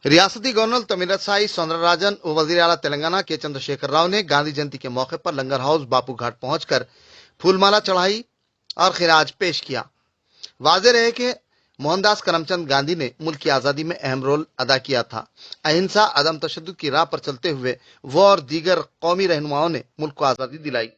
रियासती गवर्नर तमिलसाई सौंदरराजन व वजीर आला तेलंगाना के चंद्रशेखर राव ने गांधी जयंती के मौके पर लंगर हाउस बापू घाट पहुंचकर फूलमाला चढ़ाई और खिराज पेश किया। वाज़ेह रहे कि मोहनदास करमचंद गांधी ने मुल्क की आजादी में अहम रोल अदा किया था। अहिंसा, अदम तशद्दुद की राह पर चलते हुए वो और दीगर कौमी रहनुमाओं ने मुल्क को आजादी दिलाई।